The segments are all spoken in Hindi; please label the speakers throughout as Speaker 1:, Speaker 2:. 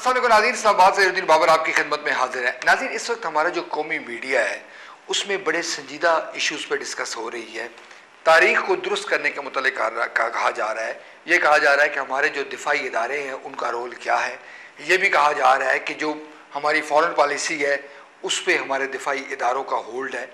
Speaker 1: अस्सलाम वालेकुम नाज़रीन, इस्लामाबाद से ज़हीरुद्दीन बाबर आपकी खिदमत में हाजिर है। नाज़रीन, इस वक्त हमारा जो कौमी मीडिया है उसमें बड़े संजीदा इश्यूज़ पर डिस्कस हो रही है। तारीख़ को दुरुस्त करने के मुतालिक कहा जा रहा है। ये कहा जा रहा है कि हमारे जो दिफाई इदारे हैं उनका रोल क्या है। ये भी कहा जा रहा है कि जो हमारी फ़ॉरेन पॉलिसी है उस पर हमारे दिफाई इदारों का होल्ड है।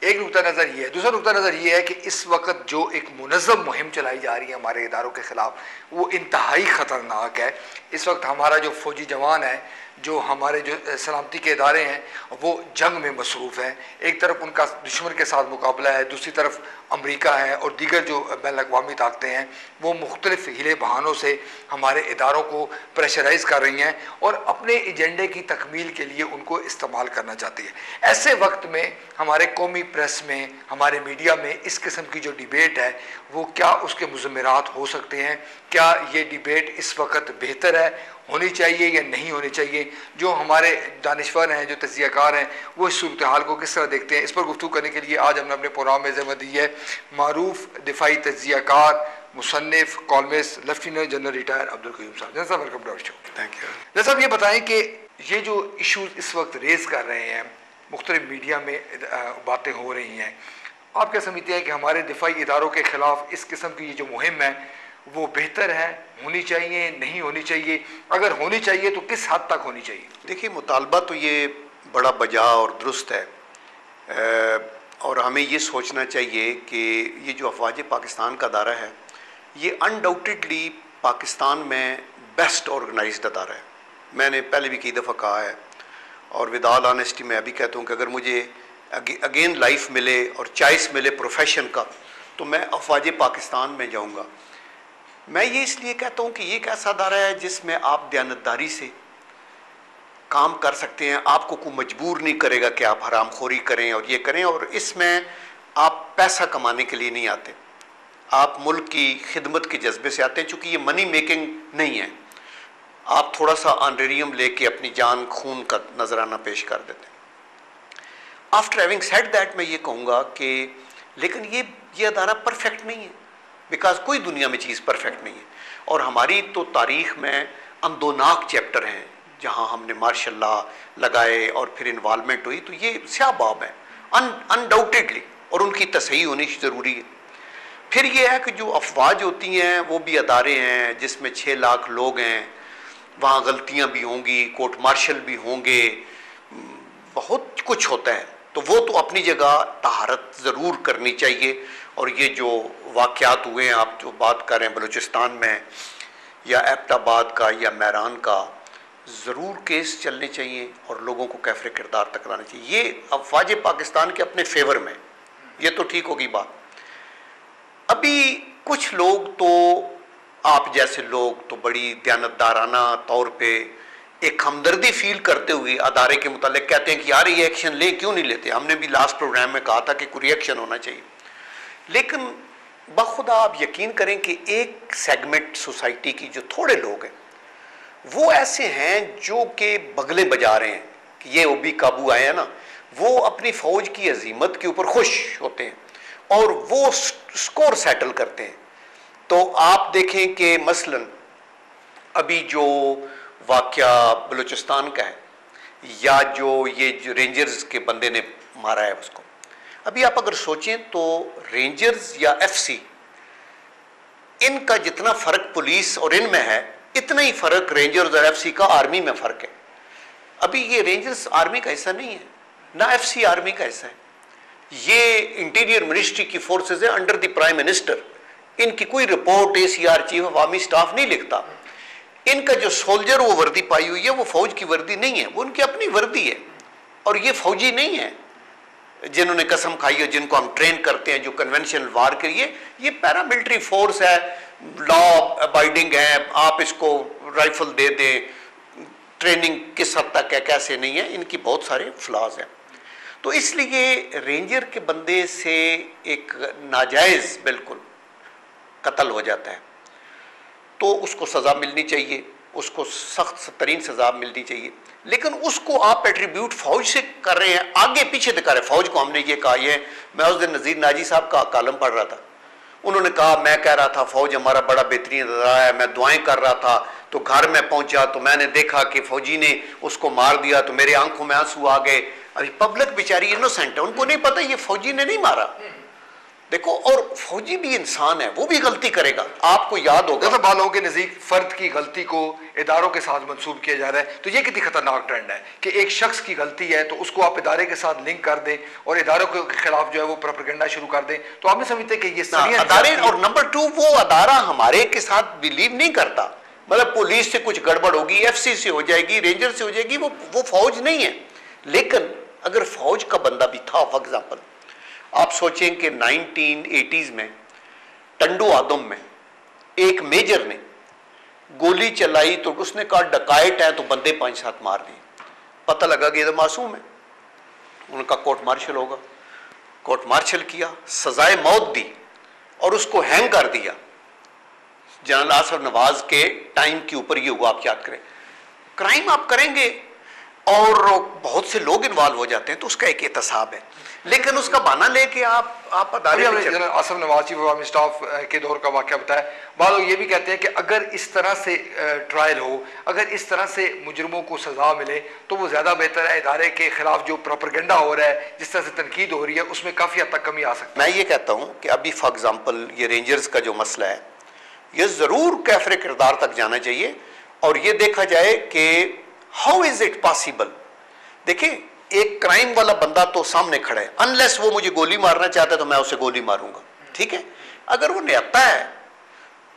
Speaker 1: एक नुक्ता नज़र ये है। दूसरा नुक्ता नज़र ये है कि इस वक्त जो एक मुनज़्ज़म मुहिम चलाई जा रही है हमारे इदारों के ख़िलाफ़, वो इंतहाई ख़तरनाक है। इस वक्त हमारा जो फ़ौजी जवान है, जो हमारे जो सलामती के इदारे हैं, वो जंग में मसरूफ़ हैं। एक तरफ उनका दुश्मन के साथ मुकाबला है, दूसरी तरफ अमरीका है और दीगर जो बैन अक़वामी ताकतें हैं वो मुख्तलिफ़ हीले बहानों से हमारे इदारों को प्रेशराइज़ कर रही हैं और अपने एजेंडे की तकमील के लिए उनको इस्तेमाल करना चाहती है। ऐसे वक्त में हमारे कौमी प्रेस में, हमारे मीडिया में इस किस्म की जो डिबेट है वो क्या उसके मुज़म्मिरात हो सकते हैं? क्या ये डिबेट इस वक्त बेहतर है, होनी चाहिए या नहीं होनी चाहिए? जो हमारे दानिशवर हैं, जो तज्ज़ियाकार हैं, वो इस सूरत हाल को किस तरह देखते हैं? इस पर गुफ्तगू करने के लिए आज हमने अपने प्रोग्राम में ज़हमत दी है मारूफ दिफाई तज्ज़ियाकार, मुसन्निफ़, columnist, lieutenant general retired Abdul Qayyum साहब। जनरल साहब, welcome to our show.
Speaker 2: Thank you.
Speaker 1: General साहब, ये बताएं कि ये जो इशूज़ इस वक्त रेज़ कर रहे हैं, मुख्तलिफ मीडिया में बातें हो रही हैं, आप क्या समझते हैं कि हमारे दिफाई इदारों के ख़िलाफ़ इस किस्म की ये जो मुहिम है वो बेहतर है, होनी चाहिए, नहीं होनी चाहिए? अगर होनी चाहिए तो किस हद तक होनी चाहिए?
Speaker 2: देखिए, मुतालबा तो ये बड़ा बजा और दुरुस्त है और हमें ये सोचना चाहिए कि ये जो अफवाज पाकिस्तान का अदारा है ये अनडाउटेडली पाकिस्तान में बेस्ट ऑर्गेनाइज्ड अदारा है। मैंने पहले भी कई दफ़ा कहा है और विद ऑल ऑनेस्टी मैं अभी कहता हूँ कि अगर मुझे अगेन लाइफ मिले और चॉइस मिले प्रोफेशन का तो मैं अफवाज पाकिस्तान में जाऊँगा। मैं ये इसलिए कहता हूँ कि ये एक ऐसा अदारा है जिसमें आप दयानतदारी से काम कर सकते हैं। आपको कोई मजबूर नहीं करेगा कि आप हरामखोरी करें और ये करें, और इसमें आप पैसा कमाने के लिए नहीं आते, आप मुल्क की खिदमत के जज्बे से आते हैं। चूँकि ये मनी मेकिंग नहीं है, आप थोड़ा सा ऑनरेरियम लेके अपनी जान खून का नजराना पेश कर देते हैं। आफ्टर हैविंग सेड दैट, मैं ये कहूँगा कि लेकिन ये अदारा परफेक्ट नहीं है, बिकॉज कोई दुनिया में चीज़ परफेक्ट नहीं है। और हमारी तो तारीख़ में अंदोनाक चैप्टर हैं जहाँ हमने मार्शल लॉ लगाए और फिर इन्वॉल्वमेंट हुई, तो ये स्याबाब है अनडाउटेडली, और उनकी तसही होनी ज़रूरी है। फिर ये है कि जो अफवाज होती हैं वो भी अदारे हैं जिसमें 6 लाख लोग हैं, वहाँ गलतियाँ भी होंगी, कोर्ट मार्शल भी होंगे, बहुत कुछ होता है। तो वो तो अपनी जगह तहारत ज़रूर करनी चाहिए। और ये जो वाक़यात हुए हैं, आप जो बात कर रहे हैं बलूचिस्तान में या एबटाबाद का या मैरान का, ज़रूर केस चलने चाहिए और लोगों को कैफ़रे किरदार तक लाना चाहिए। ये अफवाज पाकिस्तान के अपने फेवर में, ये तो ठीक होगी बात। अभी कुछ लोग तो, आप जैसे लोग तो बड़ी दयानतदाराना तौर पे एक हमदर्दी फील करते हुए अदारे के मुतालिक कहते हैं कि यार ये एक्शन ले, क्यों नहीं लेते? हमने भी लास्ट प्रोग्राम में कहा था कि कोई रिएक्शन होना चाहिए, लेकिन बखुदा आप यकीन करें कि एक सेगमेंट सोसाइटी की जो थोड़े लोग हैं वो ऐसे हैं जो कि बगले बजा रहे हैं कि ये वो भी काबू आए हैं ना, वो अपनी फ़ौज की अजीमत के ऊपर खुश होते हैं और वो स्कोर सेटल करते हैं। तो आप देखें कि मसलन अभी जो वाक़या बलूचिस्तान का है, या जो ये जो रेंजर्स के बंदे ने मारा है उसको, अभी आप अगर सोचें तो रेंजर्स या एफसी, इनका जितना फ़र्क पुलिस और इनमें है इतना ही फ़र्क रेंजर्स और एफसी का आर्मी में फ़र्क है। अभी ये रेंजर्स आर्मी का हिस्सा नहीं है, ना एफसी आर्मी का हिस्सा है। ये इंटीरियर मिनिस्ट्री की फोर्सेस है अंडर द प्राइम मिनिस्टर। इनकी कोई report ACR chief of army staff नहीं लिखता। इनका जो सोल्जर वो वर्दी पाई हुई है वो फौज की वर्दी नहीं है, वो उनकी अपनी वर्दी है। और ये फौजी नहीं है जिन्होंने कसम खाई है, जिनको हम ट्रेन करते हैं जो कन्वेंशनल वार के लिए। ये पैरामिलिट्री फोर्स है, लॉ अबाइडिंग है, आप इसको राइफल दे दें, ट्रेनिंग किस हद तक है कैसे नहीं है, इनकी बहुत सारे फ्लॉज हैं। तो इसलिए रेंजर के बंदे से एक नाजायज़ बिल्कुल कत्ल हो जाता है तो उसको सज़ा मिलनी चाहिए, उसको सख्त तरीन सज़ा मिलनी चाहिए। लेकिन उसको आप एट्रीब्यूट फ़ौज से कर रहे हैं, आगे पीछे दिखा रहे हैं। फ़ौज को हमने ये कहा, ये मैं उस दिन नज़ीर नाजी साहब का कालम पढ़ रहा था, उन्होंने कहा, मैं कह रहा था फ़ौज हमारा बड़ा बेहतरीन अदारा है, मैं दुआएं कर रहा था, तो घर में पहुंचा तो मैंने देखा कि फौजी ने उसको मार दिया, तो मेरे आंखों में आंसू आ गए। अभी पब्लिक बेचारी इनोसेंट है, उनको नहीं पता ये फौजी ने नहीं मारा। देखो, और फौजी भी इंसान है, वो भी गलती करेगा। आपको याद होगा
Speaker 1: जैसा बालों के नजदीक फर्द की गलती को इदारों के साथ मंसूब किया जा रहा है, तो ये कितनी खतरनाक ट्रेंड है कि एक शख्स की गलती है तो उसको आप इदारे के साथ लिंक कर दें और इदारों के खिलाफ जो है वो प्रोपेगेंडा शुरू कर दें। तो आप नहीं समझते कि ये
Speaker 2: अदारे, और नंबर 2 वो अदारा हमारे के साथ बिलीव नहीं करता। मतलब पुलिस से कुछ गड़बड़ होगी, एफसी से हो जाएगी, रेंजर से हो जाएगी, वो फौज नहीं है। लेकिन अगर फौज का बंदा भी था, फॉर एग्जाम्पल आप सोचें कि 1980s में टंडू आदम में एक मेजर ने गोली चलाई तो उसने कहा डकायत है, तो बंदे 5-7 मार दिए। पता लगा कि ये तो मासूम है, उनका कोर्ट मार्शल होगा। कोर्ट मार्शल किया, सजाए मौत दी और उसको हैंग कर दिया। जनरल आसिफ नवाज के टाइम के ऊपर ये हुआ, आप याद करें। क्राइम आप करेंगे और बहुत से लोग इन्वॉल्व हो जाते हैं तो उसका एक एहतसाब है, लेकिन उसका बहाना लेके आप अदालत में
Speaker 1: Asif Nawaz chief of army staff के दौर का वाकया बताया। बाद लोग ये भी कहते हैं कि अगर इस तरह से ट्रायल हो, अगर इस तरह से मुजरमों को सजा मिले तो वो ज़्यादा बेहतर है। इदारे के खिलाफ जो प्रोपेगेंडा हो रहा है, जिस तरह से तनकीद हो रही है, उसमें काफ़ी हद तक कमी आ सकती है।
Speaker 2: मैं ये कहता हूँ कि अभी फॉर एग्जाम्पल ये रेंजर्स का जो मसला है, ये ज़रूर कैफरे किरदार तक जाना चाहिए और ये देखा जाए कि हाउ इज़ इट पॉसिबल। देखिए, एक क्राइम वाला बंदा तो सामने खड़ा है, अनलेस वो मुझे गोली मारना चाहता है तो मैं उसे गोली मारूंगा, ठीक है। अगर वो निहत्था है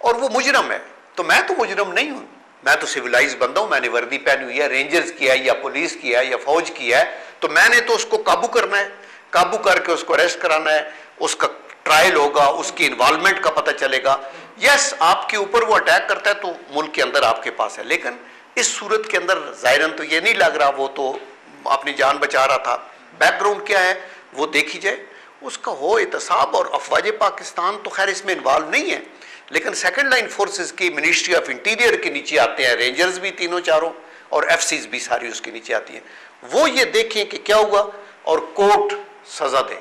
Speaker 2: और वो मुजरम है तो मैं तो मुजरम नहीं हूं, मैं तो सिविलाइज बंदा हूं, मैंने वर्दी पहनी हुई है, रेंजर्स किया है या पुलिस किया है या फौज किया है, तो मैंने तो उसको काबू करना है, काबू करके उसको अरेस्ट कराना है, उसका ट्रायल होगा, उसकी इन्वॉल्वमेंट का पता चलेगा। यस, आपके ऊपर वो अटैक करता है तो मुल्क के अंदर आपके पास है, लेकिन इस सूरत के अंदर जाहिरन तो ये नहीं लग रहा वो तो अपनी जान बचा रहा था। बैकग्राउंड क्या है वो देखी जाए, उसका हो एहतसाब। और अफवाज पाकिस्तान तो खैर इसमें इन्वॉल्व नहीं है, लेकिन सेकंड लाइन फोर्सेस की मिनिस्ट्री ऑफ इंटीरियर के नीचे आते हैं, रेंजर्स भी तीनों चारों और एफसीज भी सारी उसके नीचे आती हैं। वो ये देखें कि क्या हुआ और कोर्ट सजा दे,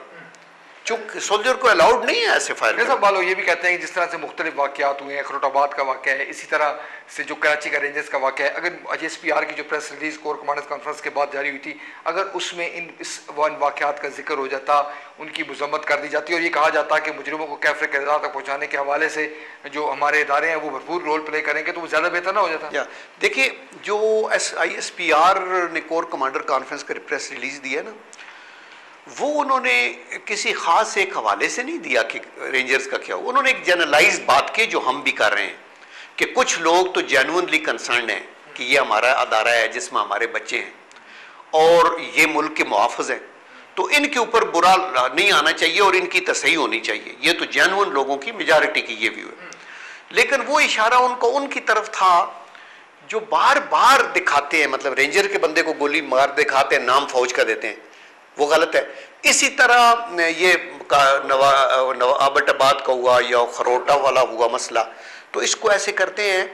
Speaker 2: चूंकि सोल्जर को अलाउड नहीं है ऐसे फायर।
Speaker 1: सब वालों ये भी कहते हैं कि जिस तरह से मुख्तलिफ वाक़यात हुए हैं, खरोटाबाद का वाक़या है, इसी तरह से जो कराची का रेंजर्स का वाक़या है, अगर एचएसपीआर की जो press release core commanders conference के बाद जारी हुई थी, अगर उसमें इस वाक़यात का जिक्र हो जाता, उनकी मजम्मत कर दी जाती और ये कहा जाता कि मुजरिमों को कैफरे किरदार तक पहुँचाने के हवाले से जो हमारे इदारे हैं वो भरपूर रोल प्ले करेंगे, तो वो ज़्यादा बेहतर ना हो जाता।
Speaker 2: देखिए, जो ISPR ने कोर कमांडर कॉन्फ्रेंस का प्रेस रिलीज दिया ना, वो उन्होंने किसी खास एक हवाले से नहीं दिया कि रेंजर्स का क्या हो, उन्होंने एक जनरलाइज बात की जो हम भी कर रहे हैं कि कुछ लोग तो जेन्युइनली कंसर्न हैं कि ये हमारा अदारा है जिसमें हमारे बच्चे हैं और ये मुल्क के मुहाफ़िज़ हैं, तो इनके ऊपर बुरा नहीं आना चाहिए और इनकी तसही होनी चाहिए। ये तो जेन्युइन लोगों की मेजॉरिटी की ये व्यू है, लेकिन वो इशारा उनकी तरफ था जो बार बार दिखाते हैं, मतलब रेंजर के बंदे को गोली मार दिखाते हैं, नाम फौज का देते हैं, वो गलत है। इसी तरह ये आबटाबाद का हुआ या खरोटा वाला हुआ मसला, तो इसको ऐसे करते हैं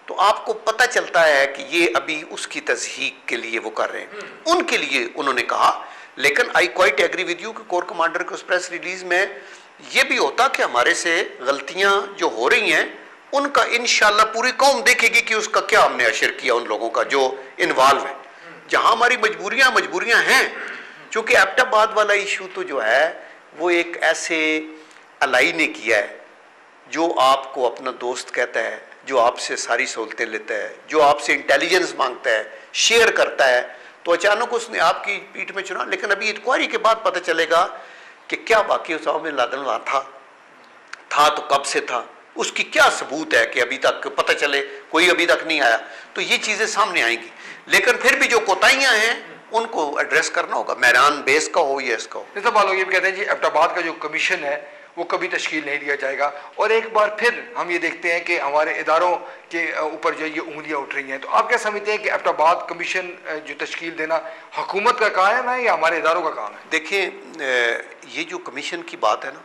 Speaker 2: तो आपको पता चलता है कि ये अभी उसकी तस्हीक के लिए वो कर रहे हैं, उनके लिए उन्होंने कहा। लेकिन I quite agree with you कि कोर कमांडर के उस प्रेस रिलीज में ये भी होता कि हमारे से गलतियां जो हो रही हैं उनका इंशाल्लाह पूरी कौम देखेगी कि उसका क्या हमने अशर किया, उन लोगों का जो इन्वॉल्व है। जहां हमारी मजबूरियां हैं, चूंकि एबटाबाद वाला इशू तो जो है वो एक ऐसे अलाई ने किया है जो आपको अपना दोस्त कहता है, जो आपसे सारी सहूलतें लेता है, जो आपसे इंटेलिजेंस मांगता है, शेयर करता है, तो अचानक उसने आपकी पीठ में चुना। लेकिन अभी इंक्वायरी के बाद पता चलेगा कि क्या वाकई उसामा बिन लादेन वहाँ था तो कब से था, उसकी क्या सबूत है कि अभी तक पता चले, कोई अभी तक नहीं आया। तो ये चीज़ें सामने आएंगी, लेकिन फिर भी जो कोताहियाँ हैं उनको एड्रेस करना होगा, मैदान बेस का हो या इसका हो।
Speaker 1: सब लोग ये भी कहते हैं जी एबटाबाद का जो कमीशन है वो कभी तश्कील नहीं दिया जाएगा, और एक बार फिर हम ये देखते हैं कि हमारे इदारों के ऊपर जो ये उंगलियां उठ रही हैं। तो आप क्या समझते हैं कि एबटाबाद कमीशन जो तश्कील देना हुकूमत का काम है या हमारे इदारों का काम है?
Speaker 2: देखिए, ये जो कमीशन की बात है ना,